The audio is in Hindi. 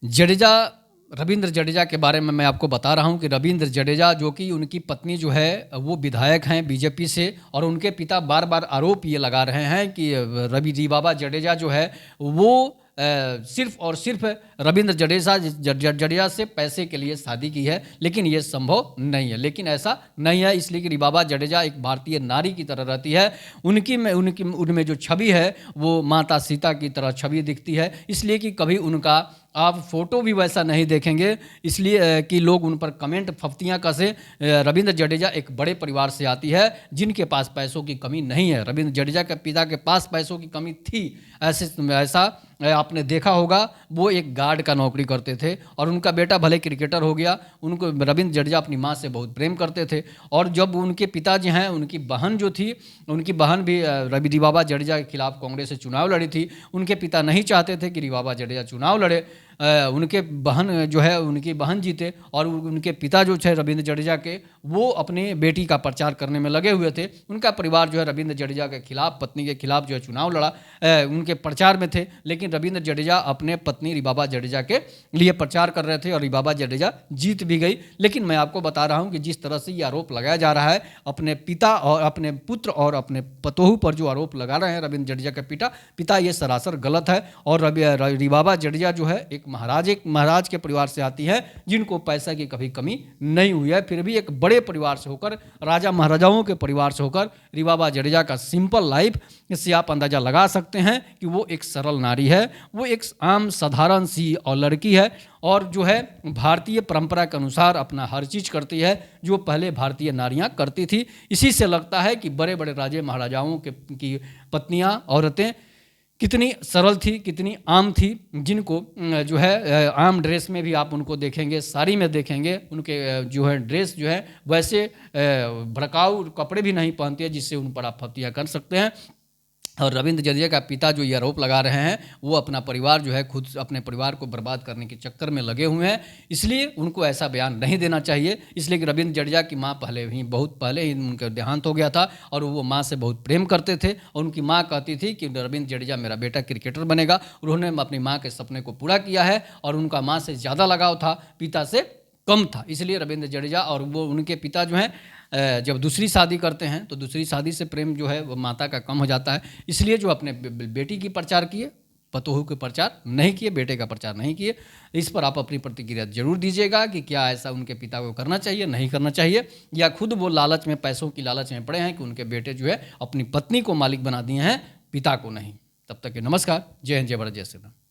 जडेजा, रविंद्र जडेजा के बारे में मैं आपको बता रहा हूं कि रविंद्र जडेजा, जो कि उनकी पत्नी जो है वो विधायक हैं बीजेपी से, और उनके पिता बार बार आरोप ये लगा रहे हैं कि रीबाबा जडेजा जो है वो सिर्फ और सिर्फ रविंद्र जडेजा से पैसे के लिए शादी की है, लेकिन ये संभव नहीं है। लेकिन ऐसा नहीं है, इसलिए कि रीबाबा जडेजा एक भारतीय नारी की तरह रहती है। उनमें जो छवि है वो माता सीता की तरह छवि दिखती है, इसलिए कि कभी उनका आप फोटो भी वैसा नहीं देखेंगे, इसलिए कि लोग उन पर कमेंट फफ्तियां कसे। रविंद्र जडेजा एक बड़े परिवार से आती है जिनके पास पैसों की कमी नहीं है। रविंद्र जडेजा के पिता के पास पैसों की कमी थी, ऐसा आपने देखा होगा। वो एक गार्ड का नौकरी करते थे और उनका बेटा भले क्रिकेटर हो गया। उनको रविंद्र जडेजा अपनी माँ से बहुत प्रेम करते थे, और जब उनके पिताजी हैं, उनकी बहन जो थी, उनकी बहन भी रीबाबा जडेजा के खिलाफ कांग्रेस से चुनाव लड़ी थी। उनके पिता नहीं चाहते थे कि रीबाबा जडेजा चुनाव लड़े। उनके बहन जो है, उनकी बहन जीते, और उनके पिता जो थे रविंद्र जडेजा के, वो अपनी बेटी का प्रचार करने में लगे हुए थे। उनका परिवार जो है रविंद्र जडेजा के खिलाफ, पत्नी के खिलाफ जो है चुनाव लड़ा, उनके प्रचार में थे। लेकिन रविंद्र जडेजा अपने पत्नी रीबाबा जडेजा के लिए प्रचार कर रहे थे और रीबाबा जडेजा जीत भी गई। लेकिन मैं आपको बता रहा हूं कि जिस तरह से ये आरोप लगाया जा रहा है अपने पिता और अपने पुत्र और अपने पतोहू पर, जो आरोप लगा रहे हैं रविंद्र जडेजा के पिता, ये सरासर गलत है। और रीबाबा जडेजा जो है एक महाराज के परिवार से आती है, जिनको पैसा की कभी कमी नहीं हुई है। फिर भी एक बड़े परिवार से होकर, राजा महाराजाओं के परिवार से होकर, रीबाबा जडेजा का सिंपल लाइफ, इससे आप अंदाजा लगा सकते हैं कि वो एक सरल नारी है, वो एक आम साधारण सी और लड़की है, और जो है भारतीय परंपरा के अनुसार अपना हर चीज़ करती है जो पहले भारतीय नारियां करती थी। इसी से लगता है कि बड़े बड़े राजे महाराजाओं की पत्नियां, औरतें कितनी सरल थी, कितनी आम थी, जिनको जो है आम ड्रेस में भी आप उनको देखेंगे, साड़ी में देखेंगे, उनके जो है ड्रेस जो है वैसे भड़काऊ कपड़े भी नहीं पहनती है जिससे उन पर आप फतिया कर सकते हैं। और रविंद्र जडेजा का पिता जो ये आरोप लगा रहे हैं, वो अपना परिवार जो है, खुद अपने परिवार को बर्बाद करने के चक्कर में लगे हुए हैं, इसलिए उनको ऐसा बयान नहीं देना चाहिए। इसलिए कि रविंद्र जडेजा की माँ बहुत पहले ही उनका देहांत हो गया था, और वो माँ से बहुत प्रेम करते थे, और उनकी माँ कहती थी कि रविंद्र जडेजा मेरा बेटा क्रिकेटर बनेगा। उन्होंने अपनी माँ के सपने को पूरा किया है, और उनका माँ से ज़्यादा लगाव था, पिता से कम था। इसलिए रविंद्र जडेजा और वो उनके पिता जो हैं, जब दूसरी शादी करते हैं तो दूसरी शादी से प्रेम जो है वो माता का कम हो जाता है। इसलिए जो अपने बेटी की प्रचार किए, पतोहू के प्रचार नहीं किए, बेटे का प्रचार नहीं किए। इस पर आप अपनी प्रतिक्रिया जरूर दीजिएगा कि क्या ऐसा उनके पिता को करना चाहिए, नहीं करना चाहिए, या खुद वो लालच में, पैसों की लालच में पड़े हैं कि उनके बेटे जो है अपनी पत्नी को मालिक बना दिए हैं, पिता को नहीं। तब तक के नमस्कार, जय हिंद, जय भारत, जय श्री राम।